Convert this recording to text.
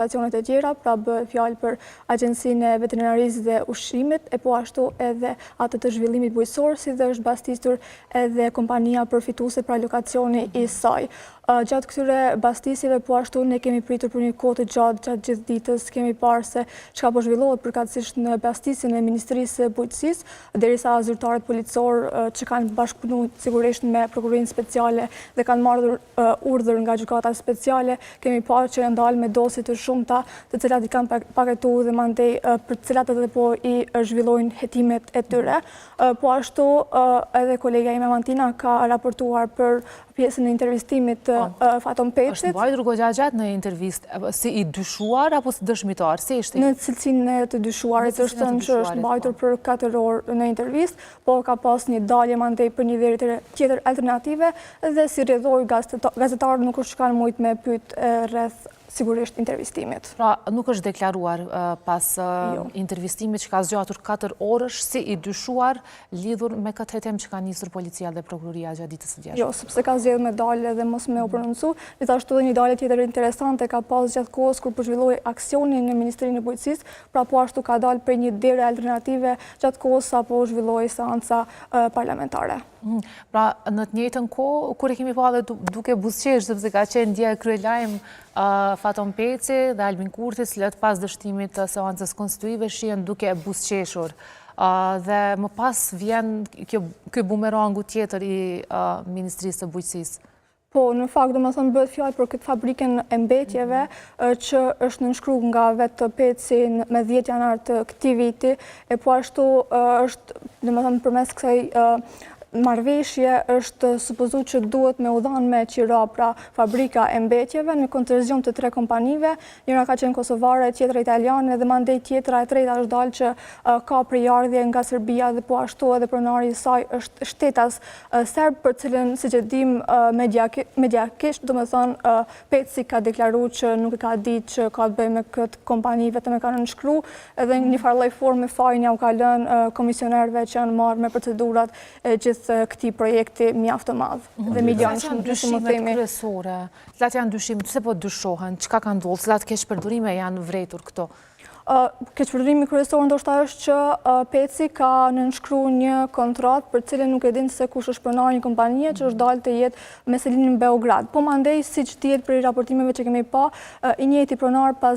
organizacionet e tjera, pra bëhet fjalë për Agjencinë e Veterinarisë dhe Ushqimit, e po ashtu edhe atë të zhvillimit bujqësor, si dhe është mbastisur edhe kompania përfituese për alokacioni i saj. Gjatë këtyre mbastisjeve, po ashtu ne kemi pritur për një kohë të gjatë gjithë ditës, kemi parë se çka po zhvillohet përkatësisht në mbastisjen e Ministrisë së Bujqësisë, derisa zyrtarët policor që kanë bashkëpunuar sigurisht me prokurorinë speciale dhe kanë marrë urdhër nga gjykata speciale, kemi parë që janë dalë me dosje të shumta, të cilat i kanë paketuar dhe mandej për të cilat edhe po i zhvillojnë hetimet e tyre. Po ashtu edhe kolega ime Mantina ka raportuar për pjesën e intervistimit të Faton Pecit. Është mbajtur goxha gjatë në intervistë, si i dyshuar apo si dëshmitar? Si ishte? Në cilësinë e të dyshuarit, është thënë që është mbajtur për 4 orë në intervistë, po ka pas një dalje mandej për një veri tjetër alternative dhe si rrjedhoi gazetarët nuk është kanë mujt me pyet rreth sigurisht intervistimit. Pra, nuk është deklaruar pas intervistimit që ka zgjatur 4 orësh si i dyshuar lidhur me këtë hetim që ka nisur policia dhe prokuroria gjatë ditës së djeshme. Jo, sepse ka zgjedhur me dalje dhe mos me u prononcu. Gjithashtu dhe një dalje tjetër interesante ka pas gjatë kohës kur po zhvilloi aksioni në Ministrinë e Bujqësisë, pra po ashtu ka dalë për një dere alternative gjatë kohës sa po zhvilloi seanca parlamentare. Pra, në të njëjtën kohë, kur e kemi pa dhe duke buzëqesh, sepse ka qenë dje kryelajm Faton Peci dhe Albin Kurti, cilët pas dështimit të seancës konstituive shihen duke buzëqeshur. Dhe më pas vjen ky bumerangu tjetër i Ministrisë së Bujqësisë. Po, në fakt, do më thënë bëhet fjalë për këtë fabrikën e mbetjeve që është nënshkruar nga vetë Peci me 10 janar të këtij viti, e po ashtu është, do më thënë përmes kësaj marrëveshje është supozuar që duhet me u dhanë me qira pra fabrika e mbetjeve në kontrazion të 3 kompanive, njëra ka qenë kosovare, tjetra italiane dhe mandej tjetra e treta është dalë që ka përjardhje nga Serbia dhe po ashtu edhe pronari i saj është shtetas serb, për cilën siç e dim mediakisht, do të thonë Peci ka deklaruar që nuk e ka ditë që ka të bëjë me këtë kompani, vetëm e ka nënshkruar edhe një farë lloj forme fajin ja u ka lënë komisionerëve që janë marrë me procedurat gjithë këtij projekti mjaft të madh dhe milionë shumë dyshimet kryesore. Cilat janë dyshimet, pse po dyshohen, çka ka ndodhur, cilat keqpërdorime janë vërejtur këto? Keqpërdorimi kryesor ndoshta është që Peci ka nënshkruar një kontratë për cilën nuk e din se kush është pronari i një kompanie që është dalë të jetë me selinë në Beograd. Po mandej siç dihet për raportimeve që kemi pa, i njëjti pronar pas